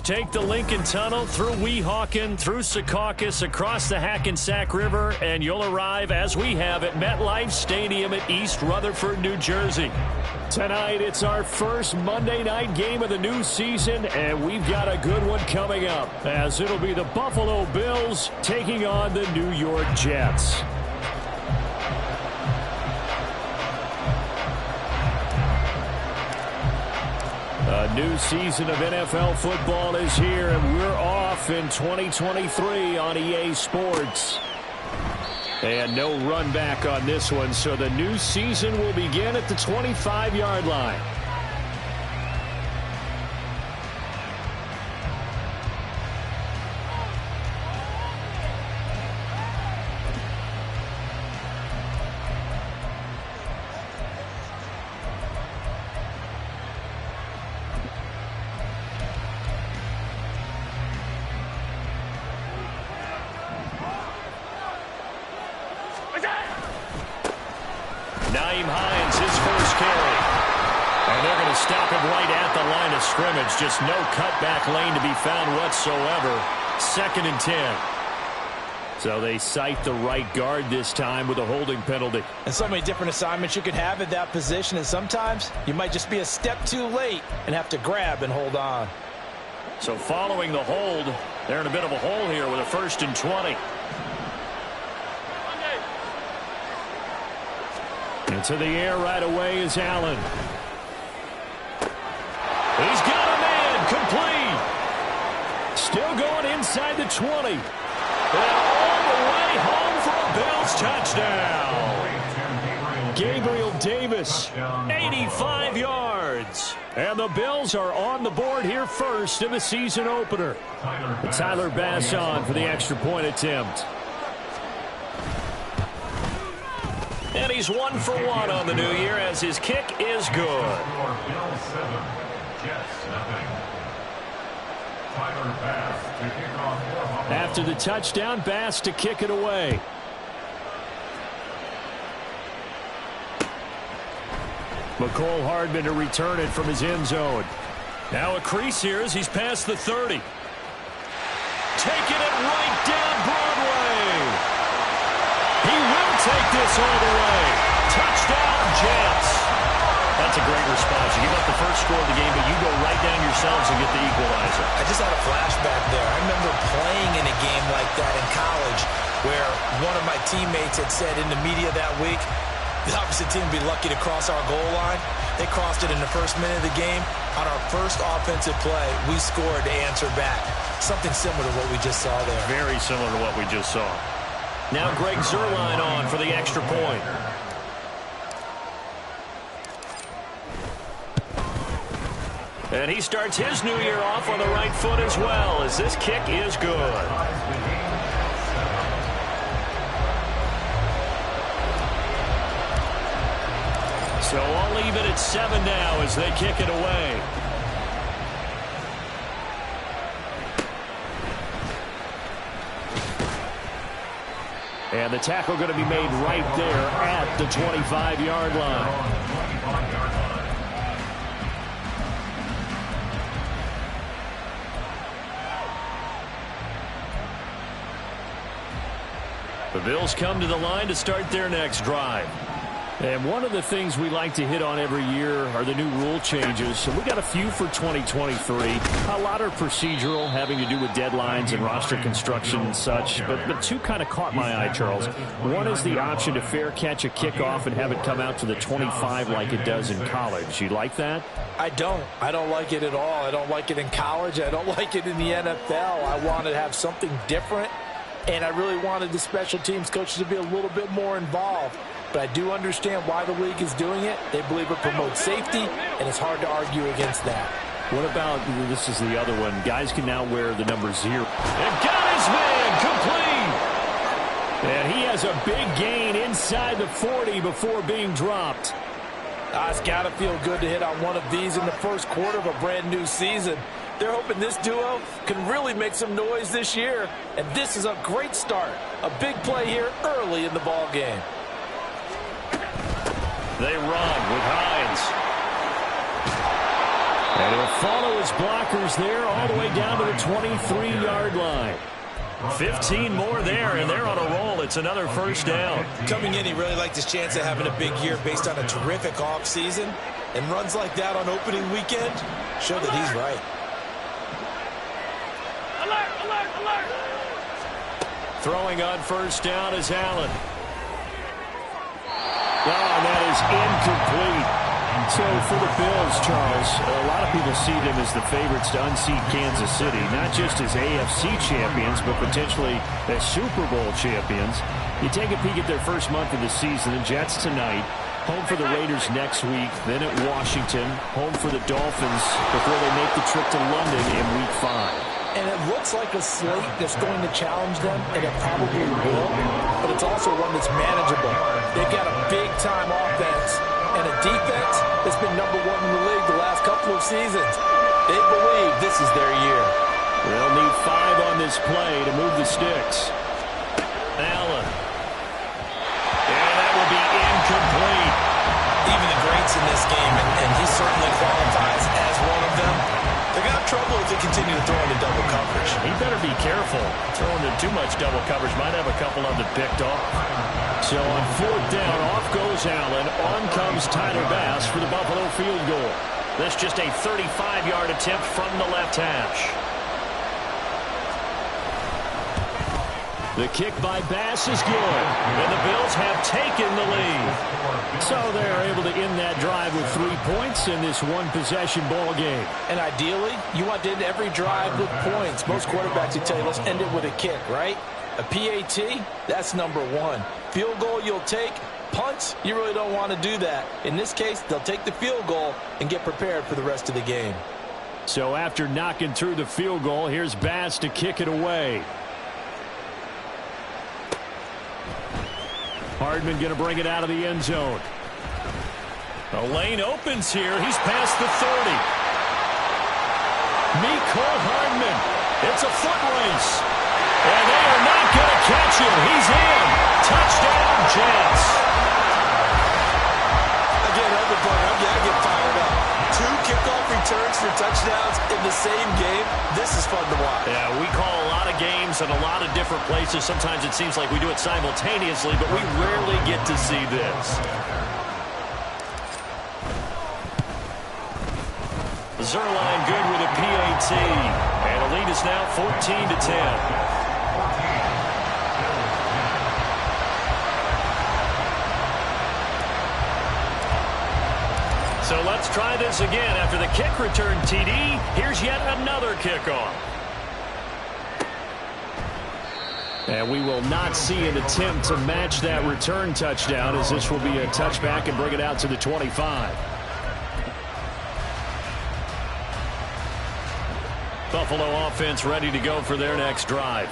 Take the Lincoln Tunnel through Weehawken, through Secaucus, across the Hackensack River, and you'll arrive, as we have, at MetLife Stadium at East Rutherford, New Jersey. Tonight, it's our first Monday night game of the new season, and we've got a good one coming up, as it'll be the Buffalo Bills taking on the New York Jets. A new season of NFL football is here, and we're off in 2023 on EA Sports. And no run back on this one, so the new season will begin at the 25-yard line. Nyheim Hines, his first carry. And they're going to stop him right at the line of scrimmage. Just no cutback lane to be found whatsoever. 2nd and 10. So they cite the right guard this time with a holding penalty. And so many different assignments you could have at that position. And sometimes you might just be a step too late and have to grab and hold on. So following the hold, they're in a bit of a hole here with a 1st and 20. Into the air right away is Allen. He's got a man, complete. Still going inside the 20. And all the way home for a Bills touchdown. Gabriel Davis, 85 yards. And the Bills are on the board here first in the season opener. Tyler Bass on for the extra point attempt. And he's 1 for 1 on the new year as his kick is good. After the touchdown, Bass to kick it away. McCole Hardman to return it from his end zone. Now a crease here as he's past the 30. Taking it right down Broadway. He will take this all the way. Touchdown, Jets. That's a great response. You give up the first score of the game, but you go right down yourselves and get the equalizer. I just had a flashback there. I remember playing in a game like that in college where one of my teammates had said in the media that week, the opposite team would be lucky to cross our goal line. They crossed it in the first minute of the game. On our first offensive play, we scored to answer back. Something similar to what we just saw there. Very similar to what we just saw. Now Greg Zuerlein on for the extra point. And he starts his new year off on the right foot as well, as this kick is good. So I'll leave it at 7 now as they kick it away. And the tackle going to be made right there at the 25-yard line. The Bills come to the line to start their next drive. And one of the things we like to hit on every year are the new rule changes. So we got a few for 2023. A lot are procedural, having to do with deadlines and roster construction and such. But two kind of caught my eye, Charles. One is the option to fair catch a kickoff and have it come out to the 25 like it does in college. You like that? I don't. I don't like it at all. I don't like it in college. I don't like it in the NFL. I want to have something different. And I really wanted the special teams coaches to be a little bit more involved. But I do understand why the league is doing it. They believe it promotes safety, and it's hard to argue against that. What about, this is the other one, guys can now wear the number 0. And got his man complete. And he has a big gain inside the 40 before being dropped. It's got to feel good to hit on one of these in the first quarter of a brand new season. They're hoping this duo can really make some noise this year. And this is a great start. A big play here early in the ball game. They run with Hines. And he'll follow his blockers there all the way down to the 23-yard line. 15 more there, and they're on a roll. It's another first down. Coming in, he really liked his chance of having a big year based on a terrific offseason. And runs like that on opening weekend show that he's right. Alert, alert, alert. Throwing on first down is Allen. Oh, that is incomplete. So for the Bills, Charles, a lot of people see them as the favorites to unseat Kansas City, not just as AFC champions, but potentially as Super Bowl champions. You take a peek at their first month of the season, the Jets tonight, home for the Raiders next week, then at Washington, home for the Dolphins before they make the trip to London in Week 5. And it looks like a slate that's going to challenge them, and it probably will, but it's also one that's manageable. They've got a big-time offense and a defense that's been #1 in the league the last couple of seasons. They believe this is their year. They'll need 5 on this play to move the sticks. Allen. And that will be incomplete. Even the greats in this game, and he certainly qualifies as one of them, they're going to have trouble if they continue to throw into double coverage. He better be careful. Throwing in too much double coverage might have a couple of them picked off. So on 4th down, off goes Allen. On comes Tyler Bass for the Buffalo field goal. That's just a 35-yard attempt from the left hash. The kick by Bass is good, and the Bills have taken the lead. So they're able to end that drive with 3 points in this one-possession ball game. And ideally, you want to end every drive with points. Most quarterbacks would tell you, let's end it with a kick, right? A PAT, that's #1. Field goal you'll take. Punts, you really don't want to do that. In this case, they'll take the field goal and get prepared for the rest of the game. So after knocking through the field goal, here's Bass to kick it away. Hardman going to bring it out of the end zone. The lane opens here. He's past the 30. Mecole Hardman. It's a foot race. And they are not going to catch him. He's in. Touchdown, Jets. Again, I get fired up. 2 kickoff returns for touchdowns in the same game. This is fun to watch. Yeah, we call a lot of games in a lot of different places. Sometimes it seems like we do it simultaneously, but we rarely get to see this. Zuerlein good with a PAT. And the lead is now 14-10. So let's try this again. After the kick return TD, here's yet another kickoff. And we will not see an attempt to match that return touchdown, as this will be a touchback and bring it out to the 25. Buffalo offense ready to go for their next drive.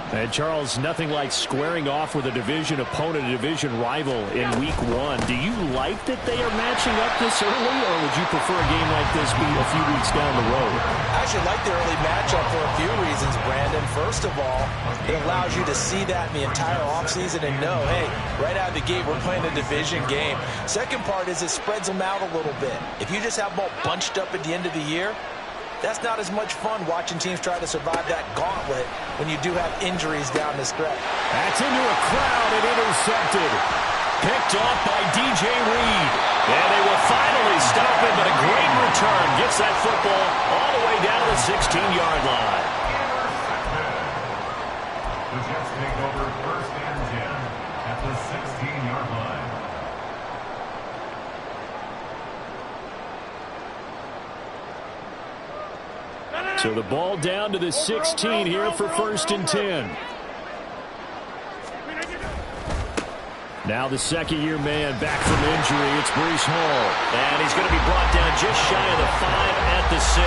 And Charles, nothing like squaring off with a division opponent, a division rival in Week 1. Do you like that they are matching up this early, or would you prefer a game like this be a few weeks down the road? I actually like the early matchup for a few reasons, Brandon. First of all, it allows you to see that in the entire offseason and know, hey, right out of the gate, we're playing a division game. Second part is it spreads them out a little bit. If you just have them all bunched up at the end of the year, that's not as much fun watching teams try to survive that gauntlet when you do have injuries down the stretch. That's into a crowd and intercepted. Picked off by DJ Reed. And they will finally stop him, but a great return. Gets that football all the way down to the 16-yard line. The Jets take over 1st and 10 at the 16-yard line. So the ball down to the 16 here for 1st and 10. Now the second-year man back from injury. It's Breece Hall. And he's going to be brought down just shy of the 5 at the 6.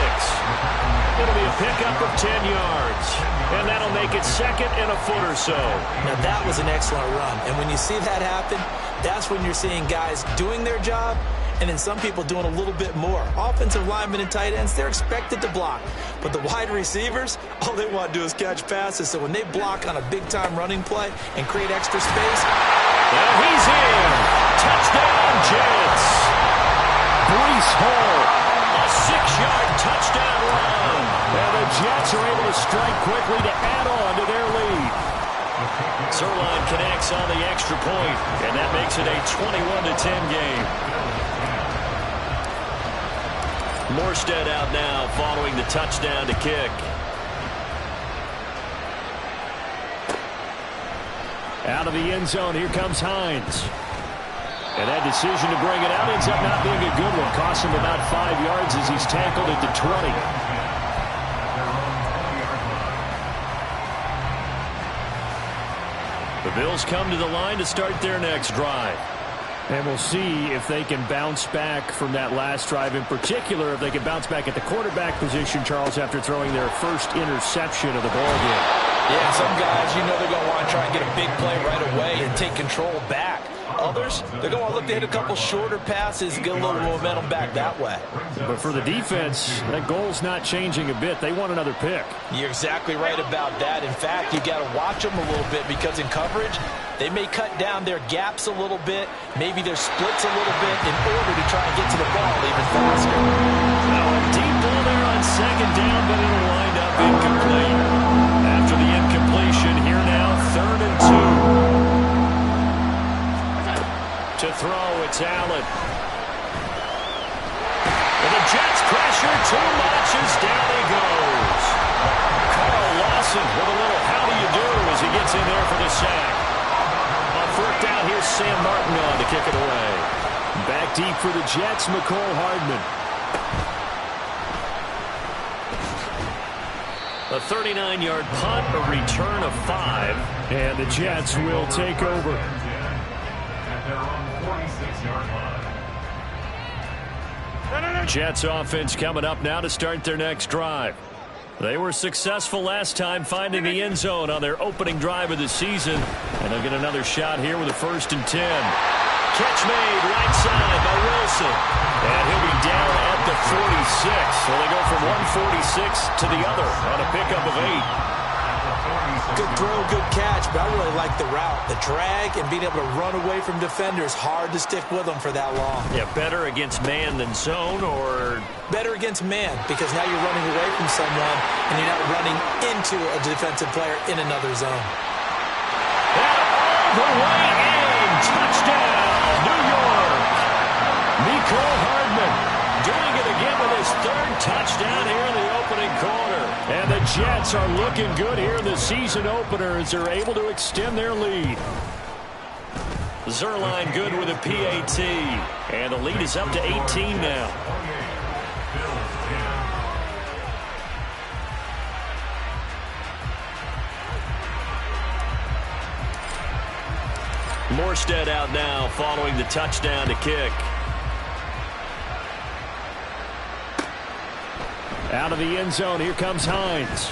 It'll be a pickup of 10 yards. And that'll make it 2nd and a foot or so. Now that was an excellent run. And when you see that happen, that's when you're seeing guys doing their job and then some people doing a little bit more. Offensive linemen and tight ends, they're expected to block. But the wide receivers, all they want to do is catch passes. So when they block on a big-time running play and create extra space. And he's in. Touchdown, Jets. Breece Hall. A 6-yard touchdown run. And the Jets are able to strike quickly to add on to their lead. Zuerlein connects on the extra point, and that makes it a 21-10 game. Morstead out now following the touchdown to kick. Out of the end zone, here comes Hines. And that decision to bring it out ends up not being a good one. Costs him about 5 yards as he's tackled at the 20. The Bills come to the line to start their next drive. And we'll see if they can bounce back from that last drive. In particular, if they can bounce back at the quarterback position, Charles, after throwing their first interception of the ballgame. Yeah, some guys, you know they're going to want to try and get a big play right away and take control back. Others, they're going to want to look to hit a couple shorter passes and get a little momentum back that way. But for the defense, that goal's not changing a bit. They want another pick. You're exactly right about that. In fact, you got to watch them a little bit because in coverage, they may cut down their gaps a little bit, maybe their splits a little bit in order to try and get to the ball even faster. Now a deep ball there on second down, but it'll wind up incomplete. After the incompletion, here now, 3rd and 2. To throw, it's Allen. And the Jets pressure too much as down he goes. Carl Lawson with a little how do you do as he gets in there for the sack. On 4th down, here's Sam Martin on to kick it away. Back deep for the Jets, Mecole Hardman. A 39-yard punt, a return of 5. And the Jets will take over. Jets offense coming up now to start their next drive. They were successful last time finding the end zone on their opening drive of the season. And they'll get another shot here with a 1st and 10. Catch made right side by Wilson. And he'll be down at the 46. So they go from 146 to the other on a pickup of 8. Good throw, good catch, but I really like the route. The drag and being able to run away from defenders, hard to stick with them for that long. Yeah, better against man than zone, or? Better against man, because now you're running away from someone and you're not running into a defensive player in another zone. And all the way in, touchdown, New York. Mecole Hardman doing it again with his 3rd touchdown here in the opening quarter. And the Jets are looking good here in the season opener as they're able to extend their lead. Zuerlein good with a PAT. And the lead is up to 18 now. Morstead out now following the touchdown to kick. Out of the end zone, here comes Hines.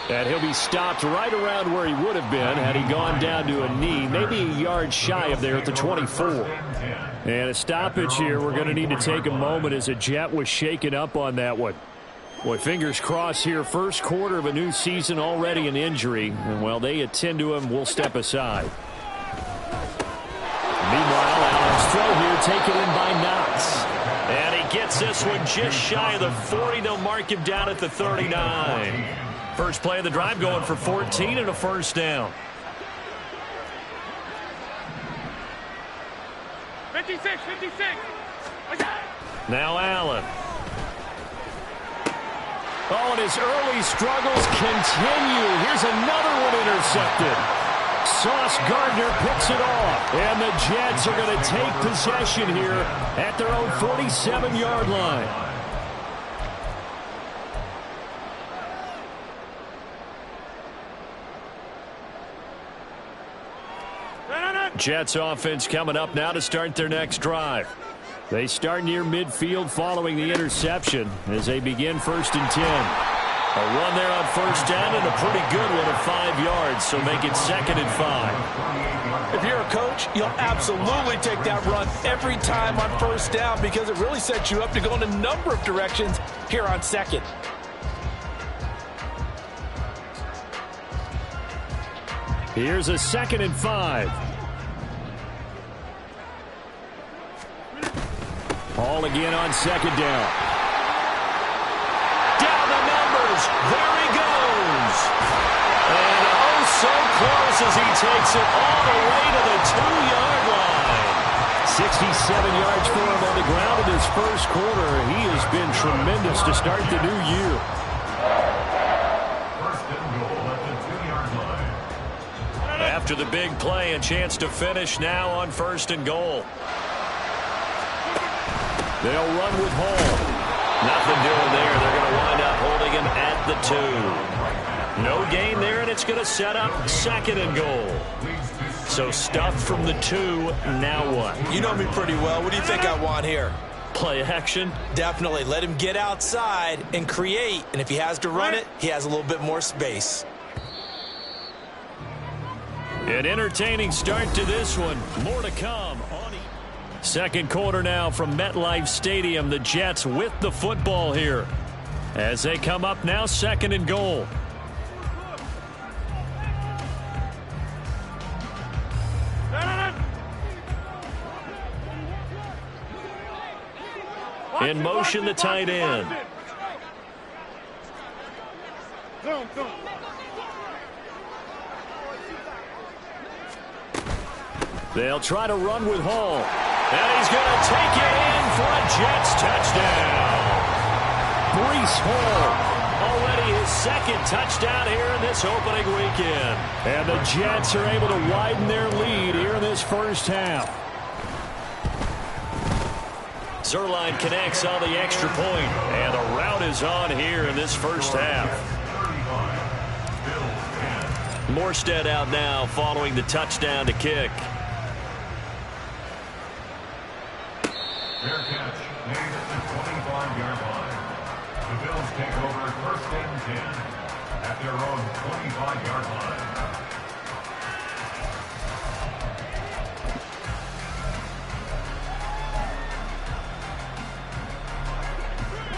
And he'll be stopped right around where he would have been had he gone down to a knee, maybe a yard shy of there at the 24. And a stoppage here. We're going to need to take a moment as a Jet was shaken up on that one. Boy, fingers crossed here. First quarter of a new season, already an injury. And while they attend to him, we'll step aside. Meanwhile, Allen's throw here taken in by Knox. And he gets this one just shy of the 40. They'll mark him down at the 39. First play of the drive going for 14 and a 1st down. 56. Now Allen. Oh, and his early struggles continue. Here's another one intercepted. Sauce Gardner picks it off. And the Jets are going to take possession here at their own 47-yard line. Jets offense coming up now to start their next drive. They start near midfield following the interception as they begin 1st and 10. A run there on 1st down and a pretty good one of 5 yards, so make it 2nd and 5. If you're a coach, you'll absolutely take that run every time on 1st down because it really sets you up to go in a number of directions here on 2nd. Here's a 2nd and 5. Hall again on second down. Down the numbers. There he goes. And oh, so close as he takes it all the way to the 2-yard line. 67 yards for him on the ground in his first quarter. He has been tremendous to start the new year. First and goal at the 2-yard line. After the big play, a chance to finish now on first and goal. They'll run with Hall. Nothing doing there. They're going to wind up holding him at the 2. No gain there, and it's going to set up second and goal. So stuffed from the 2, now what? You know me pretty well. What do you think I want here? Play action? Definitely. Let him get outside and create. And if he has to run it, he has a little bit more space. An entertaining start to this one. More to come on second quarter now from MetLife Stadium. The Jets with the football here as they come up now second and goal. In motion, the tight end. They'll try to run with Hall. And he's going to take it in for a Jets touchdown. Breece Hall, already his second touchdown here in this opening weekend. And the Jets are able to widen their lead here in this first half. Zuerlein connects on the extra point, and the route is on here in this first half. Morstead out now following the touchdown to kick. Fair catch made at the 25-yard line. The Bills take over first and 10 at their own 25-yard line.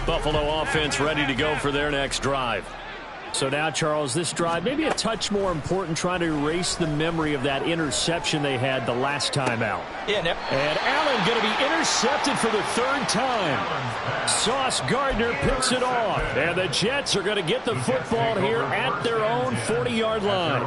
Buffalo offense ready to go for their next drive. So now, Charles, this drive maybe a touch more important, trying to erase the memory of that interception they had the last time out. Yeah, and Allen going to be intercepted for the third time. Sauce Gardner picks it off. And the Jets are going to get the football here at their own 40-yard line.